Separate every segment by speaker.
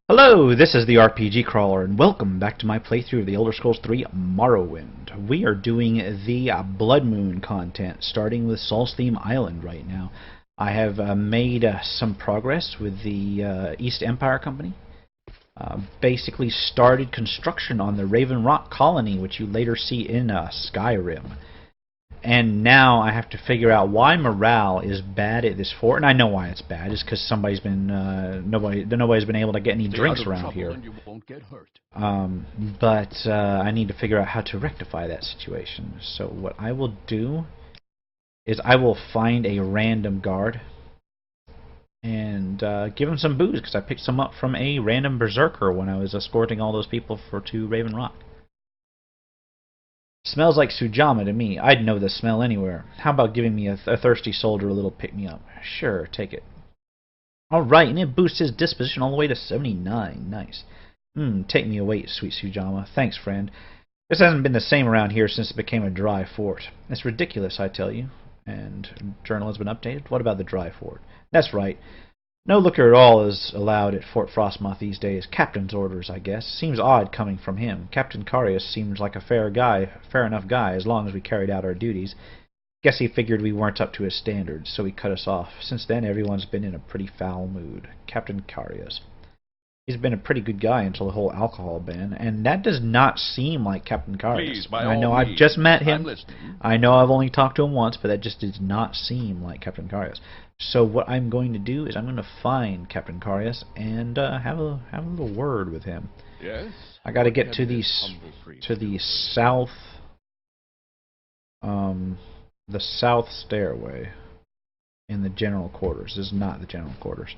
Speaker 1: Hello, this is the RPG Crawler, and welcome back to my playthrough of the Elder Scrolls 3 Morrowind. We are doing the Blood Moon content, starting with Solstheim Island right now. I have made some progress with the East Empire Company. Basically started construction on the Raven Rock colony, which you later see in Skyrim. And now I have to figure out why morale is bad at this fort, and I know why it's bad. It's because somebody's been nobody's been able to get any drinks around here. But I need to figure out how to rectify that situation. So what I will do is I will find a random guard and give him some booze, because I picked some up from a random berserker when I was escorting all those people to Raven Rock. Smells like Sujama to me. I'd know the smell anywhere. How about giving me a thirsty soldier a little pick-me-up? Sure, take it. Alright, and it boosts his disposition all the way to 79. Nice. Take me away, sweet Sujama. Thanks, friend. This hasn't been the same around here since it became a dry fort. It's ridiculous, I tell you. And journal has been updated. What about the dry fort? That's right. No liquor at all is allowed at Fort Frostmoth these days. Captain's orders, I guess. Seems odd coming from him. Captain Carius seems like a fair enough guy, as long as we carried out our duties. Guess he figured we weren't up to his standards, so he cut us off. Since then, everyone's been in a pretty foul mood. Captain Carius. He's been a pretty good guy until the whole alcohol ban, and that does not seem like Captain Carius. I know I've just met him. I know I've only talked to him once, but that just does not seem like Captain Carius. So what I'm going to do is I'm going to find Captain Carius and have a little word with him.
Speaker 2: Yes.
Speaker 1: I got to get to the south, the south stairway in the general quarters. This is not the general quarters.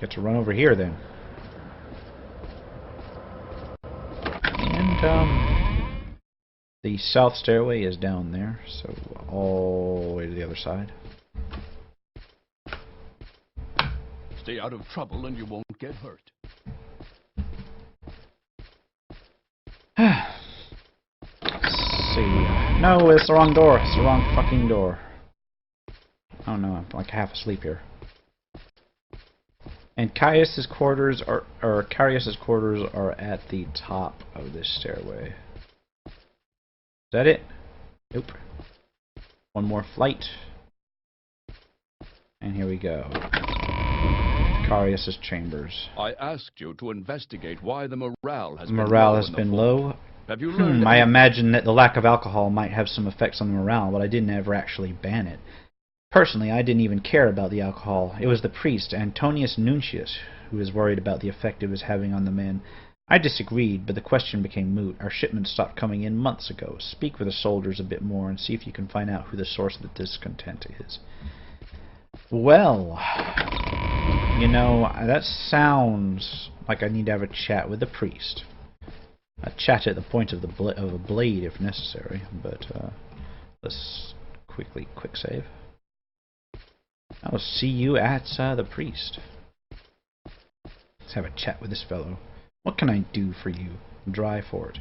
Speaker 1: Get to run over here then. And the south stairway is down there, so all the way to the other side.
Speaker 2: Stay out of trouble and you won't get hurt.
Speaker 1: Let's see. No, it's the wrong door. It's the wrong fucking door. Oh no, I'm like half asleep here. And Carius's quarters are at the top of this stairway. Is that it? Nope. One more flight. And here we go. Carius's chambers.
Speaker 2: I asked you to investigate why the morale has
Speaker 1: been low.
Speaker 2: Have you learned
Speaker 1: I imagine that the lack of alcohol might have some effects on the morale, but I didn't ever actually ban it. Personally, I didn't even care about the alcohol. It was the priest, Antonius Nuncius, who was worried about the effect it was having on the men. I disagreed, but the question became moot. Our shipment stopped coming in months ago. Speak with the soldiers a bit more and see if you can find out who the source of the discontent is. Well, you know, that sounds like I need to have a chat with the priest. A chat at the point of a blade if necessary, but let's quick save. I'll see you at the priest. Let's have a chat with this fellow. What can I do for you? Dry fort.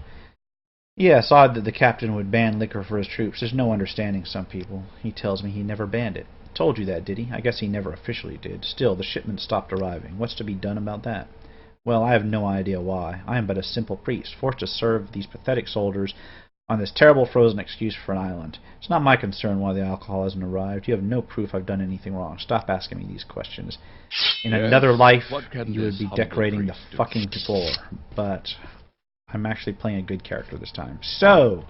Speaker 1: Yes, odd that the captain would ban liquor for his troops. There's no understanding some people. He tells me he never banned it. Told you that, did he? I guess he never officially did. Still, the shipment stopped arriving. What's to be done about that? Well, I have no idea why. I am but a simple priest, forced to serve these pathetic soldiers on this terrible frozen excuse for an island. It's not my concern why the alcohol hasn't arrived. You have no proof I've done anything wrong. Stop asking me these questions. In another life, you would be decorating the fucking floor. But I'm actually playing a good character this time. So,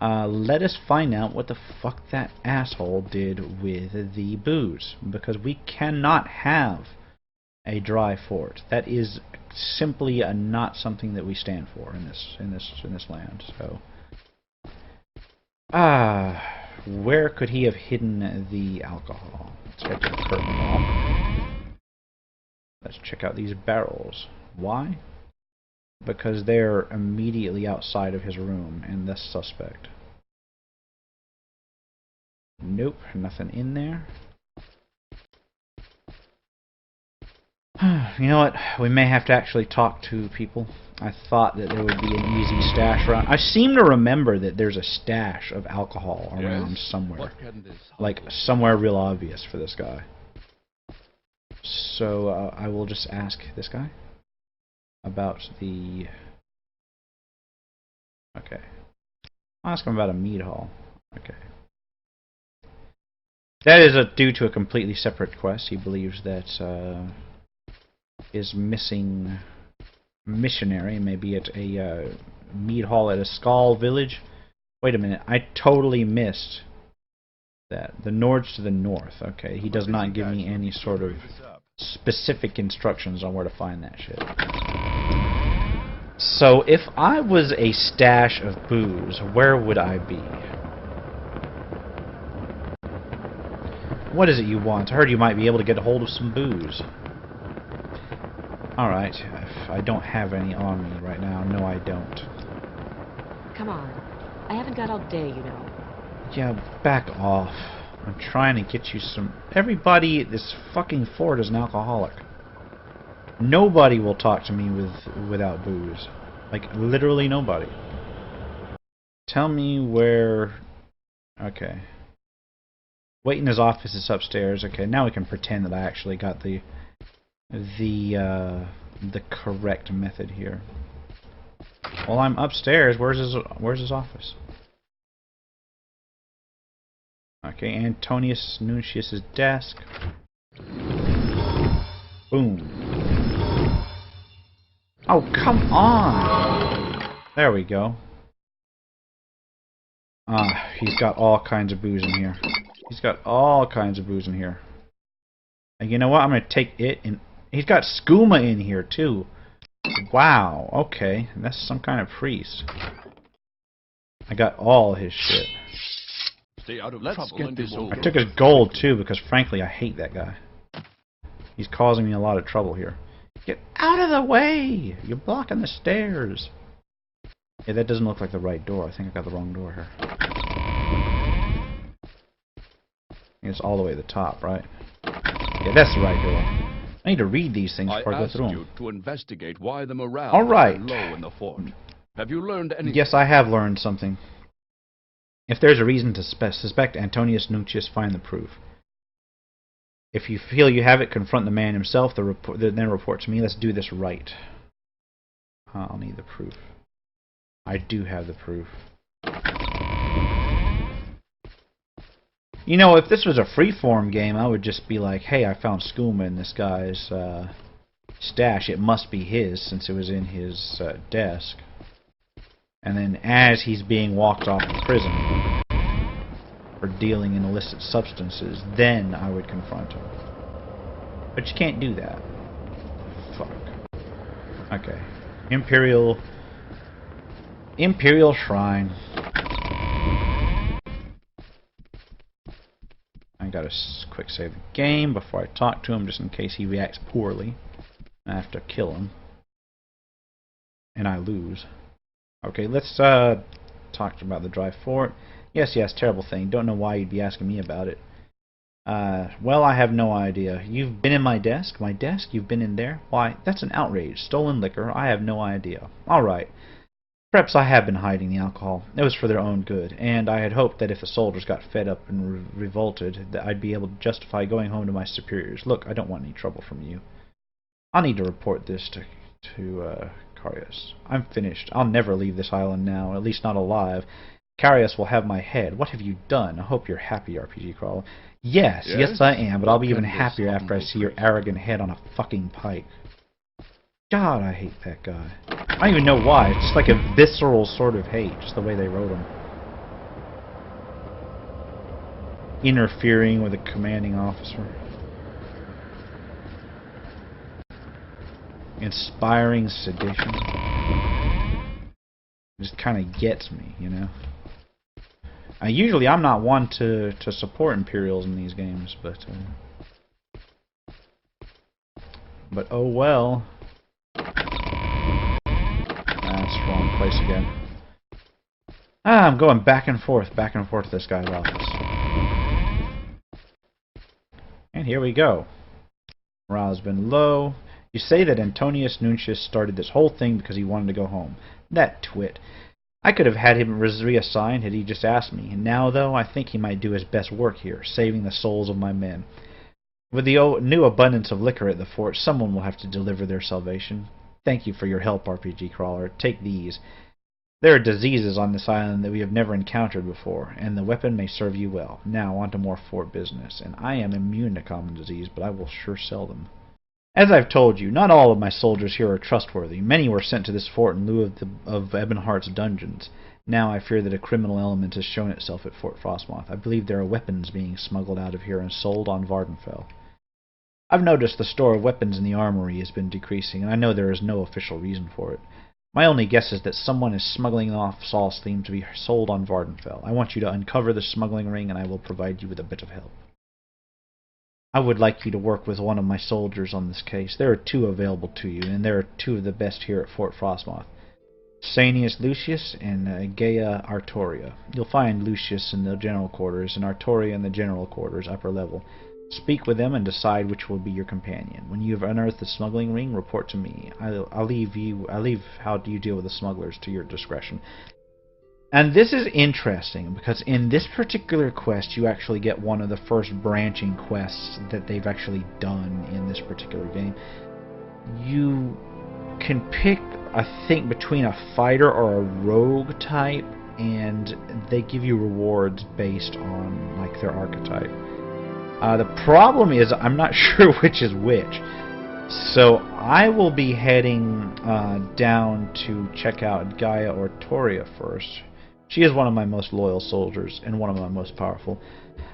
Speaker 1: let us find out what the fuck that asshole did with the booze. Because we cannot have a dry fort. That is simply not something that we stand for in this land. So, where could he have hidden the alcohol? Let's head to the curtain wall. Let's check out these barrels. Why? Because they're immediately outside of his room and thus suspect. Nope, nothing in there. You know what? We may have to actually talk to people. I thought that there would be an easy stash around. I seem to remember that there's a stash of alcohol around somewhere. Like, somewhere real obvious for this guy. So I will just ask this guy about the... Okay. I'll ask him about a mead hall. Okay. That is due to a completely separate quest. He believes that his missing missionary may be at a mead hall at a Skull village. Wait a minute, I totally missed that. The Nords to the north. Okay, he does not give me any sort of specific instructions on where to find that shit. So if I was a stash of booze, where would I be? What is it you want? I heard you might be able to get a hold of some booze. Alright, I don't have any on me right now. No, I don't.
Speaker 3: Come on. I haven't got all day, you know.
Speaker 1: Yeah, back off. I'm trying to get you some... Everybody at this fucking fort is an alcoholic. Nobody will talk to me without booze. Like, literally nobody. Tell me where... Okay. Wait in his office is upstairs. Okay, now we can pretend that I actually got the correct method here. Well, I'm upstairs. Where's his office? Okay, Antonius Nuncius's desk. Boom. Oh, come on! There we go. Ah, he's got all kinds of booze in here. He's got all kinds of booze in here. And you know what? I'm gonna take it and... He's got skooma in here, too. Wow, okay. That's some kind of priest. I got all his shit.
Speaker 2: Stay out of trouble and this over.
Speaker 1: I took his gold, too, because frankly, I hate that guy. He's causing me a lot of trouble here. Get out of the way! You're blocking the stairs. Yeah, that doesn't look like the right door. I think I got the wrong door here. It's all the way to the top, right? Yeah, that's the right door. I need to read these things before I go through them.
Speaker 2: I asked you to investigate why the morale
Speaker 1: is
Speaker 2: low in the fort. Have you learned anything?
Speaker 1: Yes, I have learned something. If there's a reason to suspect Antonius Nuncius, find the proof. If you feel you have it, confront the man himself, then report to me. Let's do this right. I'll need the proof. I do have the proof. You know, if this was a freeform game, I would just be like, hey, I found skooma in this guy's stash. It must be his, since it was in his desk. And then as he's being walked off to prison for dealing in illicit substances, then I would confront him. But you can't do that. Fuck. Okay. Imperial Shrine. I gotta quick save the game before I talk to him, just in case he reacts poorly. I have to kill him. And I lose. Okay, let's talk about the dry fort. Yes, terrible thing. Don't know why you'd be asking me about it. Well, I have no idea. You've been in my desk? My desk? You've been in there? Why, that's an outrage. Stolen liquor? I have no idea. Alright. Perhaps I have been hiding the alcohol. It was for their own good, and I had hoped that if the soldiers got fed up and revolted, that I'd be able to justify going home to my superiors. Look, I don't want any trouble from you. I'll need to report this to Carius. I'm finished. I'll never leave this island now, at least not alive. Carius will have my head. What have you done? I hope you're happy, RPG Crawler. Yes, I am, but I'll be even happier after I see your arrogant head on a fucking pike. God, I hate that guy. I don't even know why. It's just like a visceral sort of hate, just the way they wrote him. Interfering with a commanding officer. Inspiring sedition. It just kind of gets me, you know. Usually I'm not one to support Imperials in these games, but oh well. That's the wrong place again. I'm going back and forth to this guy's office. And here we go. Morale has been low. You say that Antonius Nuncius started this whole thing because he wanted to go home. That twit. I could have had him reassigned had he just asked me. And now, though, I think he might do his best work here, saving the souls of my men. With the new abundance of liquor at the fort, someone will have to deliver their salvation. Thank you for your help, RPG Crawler. Take these. There are diseases on this island that we have never encountered before, and the weapon may serve you well. Now, on to more fort business, and I am immune to common disease, but I will sure sell them. As I've told you, not all of my soldiers here are trustworthy. Many were sent to this fort in lieu of Ebonheart's dungeons. Now I fear that a criminal element has shown itself at Fort Frostmoth. I believe there are weapons being smuggled out of here and sold on Vardenfell. I've noticed the store of weapons in the armory has been decreasing, and I know there is no official reason for it. My only guess is that someone is smuggling off Saul's theme to be sold on Vardenfell. I want you to uncover the smuggling ring, and I will provide you with a bit of help. I would like you to work with one of my soldiers on this case. There are 2 available to you, and there are 2 of the best here at Fort Frostmoth. Sanius Lucius and Gaia Artoria. You'll find Lucius in the general quarters, and Artoria in the general quarters, upper level. Speak with them and decide which will be your companion. When you have unearthed the smuggling ring, report to me. I'll leave how you deal with the smugglers to your discretion. And this is interesting, because in this particular quest, you actually get one of the first branching quests that they've actually done in this particular game. You can pick, I think, between a fighter or a rogue type, and they give you rewards based on, like, their archetype. The problem is, I'm not sure which is which. So I will be heading down to check out Gaia Artoria first. She is one of my most loyal soldiers, and one of my most powerful.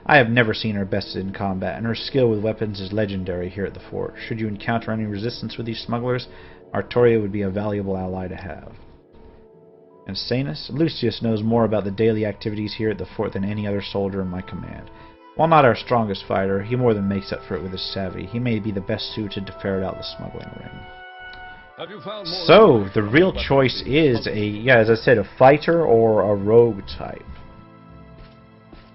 Speaker 1: I have never seen her bested in combat, and her skill with weapons is legendary here at the fort. Should you encounter any resistance with these smugglers, Artoria would be a valuable ally to have. And Sanus? Lucius knows more about the daily activities here at the fort than any other soldier in my command. While not our strongest fighter, he more than makes up for it with his savvy. He may be the best suited to ferret out the smuggling ring. So, the real choice is as I said, a fighter or a rogue type.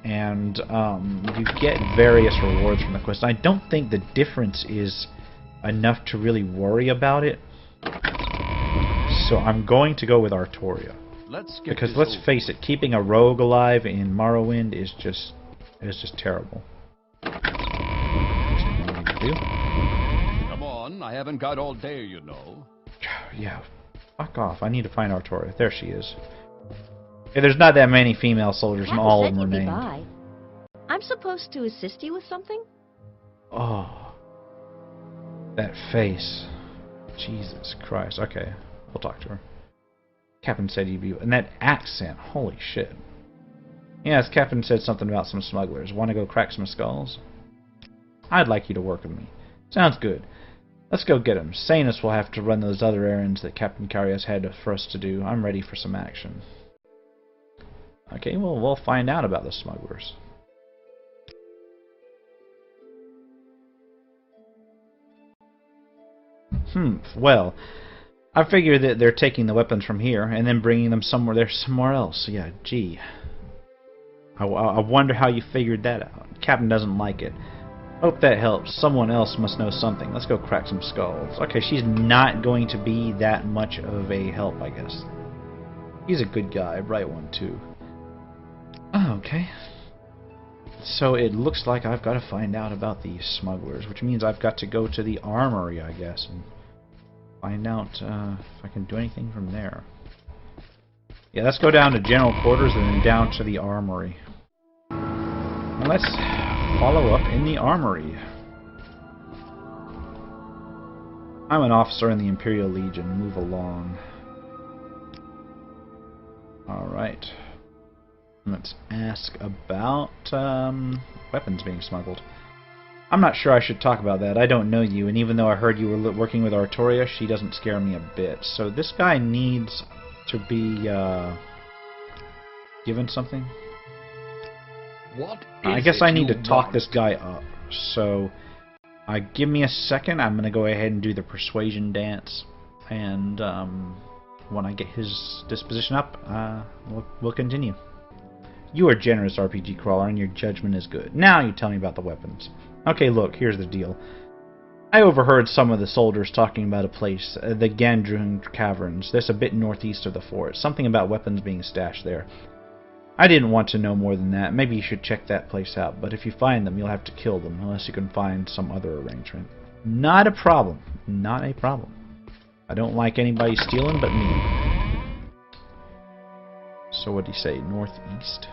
Speaker 1: And you get various rewards from the quest. I don't think the difference is enough to really worry about it. So I'm going to go with Artoria. Because let's face it, keeping a rogue alive in Morrowind is just terrible.
Speaker 2: Come on, I haven't got all day, you know.
Speaker 1: Yeah, fuck off. I need to find Artoria. There she is. Yeah, there's not that many female soldiers, and all of them are named.
Speaker 4: I'm supposed to assist you with something?
Speaker 1: Oh. That face. Jesus Christ. Okay, we'll talk to her. Captain said you'd be... And that accent. Holy shit. Yes, Captain said something about some smugglers. Want to go crack some skulls? I'd like you to work with me. Sounds good. Let's go get him. Sanus will have to run those other errands that Captain Carius had for us to do. I'm ready for some action. Okay, well, we'll find out about the smugglers. Well, I figure that they're taking the weapons from here and then bringing them somewhere else. Yeah, gee. I wonder how you figured that out. Captain doesn't like it. Hope that helps. Someone else must know something. Let's go crack some skulls. Okay, she's not going to be that much of a help, I guess. He's a good guy, bright one too. Oh, okay. So it looks like I've got to find out about these smugglers, which means I've got to go to the armory, I guess, and find out if I can do anything from there. Yeah, let's go down to general quarters and then down to the armory. And let's follow up in the armory. I'm an officer in the Imperial Legion. Move along. Alright. Let's ask about weapons being smuggled. I'm not sure I should talk about that. I don't know you, and even though I heard you were working with Artoria, she doesn't scare me a bit. So this guy needs to be given something. I guess I need to talk this guy up. So give me a second. I'm going to go ahead and do the persuasion dance. And when I get his disposition up, we'll continue. You are generous, RPG Crawler, and your judgment is good. Now you tell me about the weapons. Okay, look, here's the deal. I overheard some of the soldiers talking about a place, the Gandrun Caverns. That's a bit northeast of the fort. Something about weapons being stashed there. I didn't want to know more than that. Maybe you should check that place out, but if you find them, you'll have to kill them, unless you can find some other arrangement. Not a problem. Not a problem. I don't like anybody stealing but me. So what do you say? Northeast?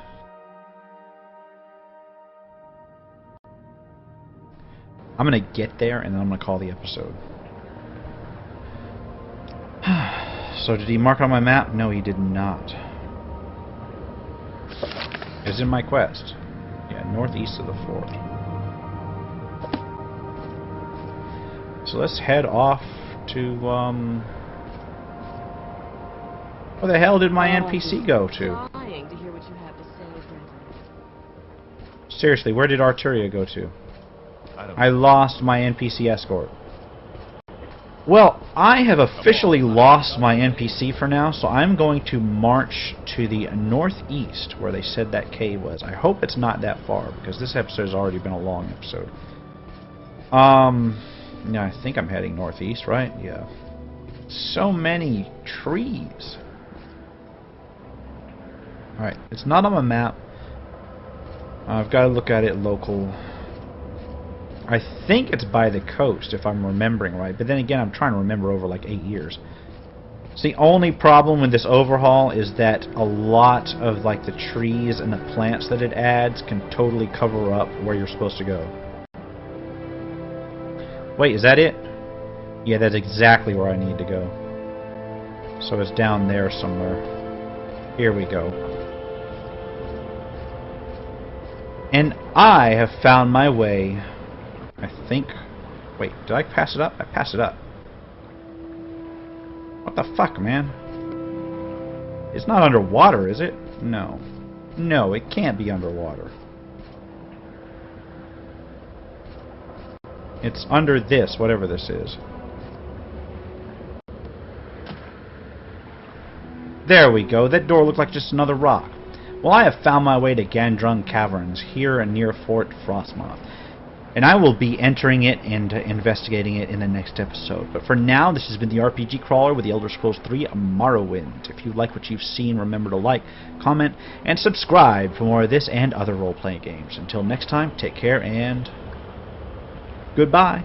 Speaker 1: I'm gonna get there and then I'm gonna call the episode. So did he mark it on my map? No, he did not. It's in my quest. Yeah, northeast of the fort. So let's head off to, where the hell did my NPC go to?
Speaker 3: Dying to hear what you have to say, Brenton.
Speaker 1: Seriously, where did Arturia go to? I lost my NPC escort. Well, I have officially lost my NPC for now, so I'm going to march to the northeast where they said that cave was. I hope it's not that far, because this episode has already been a long episode. Yeah, I think I'm heading northeast, right? Yeah. So many trees. Alright, it's not on my map. I've got to look at it local. I think it's by the coast, if I'm remembering right. But then again, I'm trying to remember over like 8 years. So the only problem with this overhaul is that a lot of like the trees and the plants that it adds can totally cover up where you're supposed to go. Wait, is that it? Yeah, that's exactly where I need to go. So it's down there somewhere. Here we go. And I have found my way. I think... Wait, did I pass it up? I passed it up. What the fuck, man? It's not underwater, is it? No. No, it can't be underwater. It's under this, whatever this is. There we go. That door looked like just another rock. Well, I have found my way to Gandrung Caverns, here and near Fort Frostmoth. And I will be entering it and investigating it in the next episode. But for now, this has been the RPG Crawler with the Elder Scrolls 3 Morrowind. If you like what you've seen, remember to like, comment, and subscribe for more of this and other role-playing games. Until next time, take care and goodbye.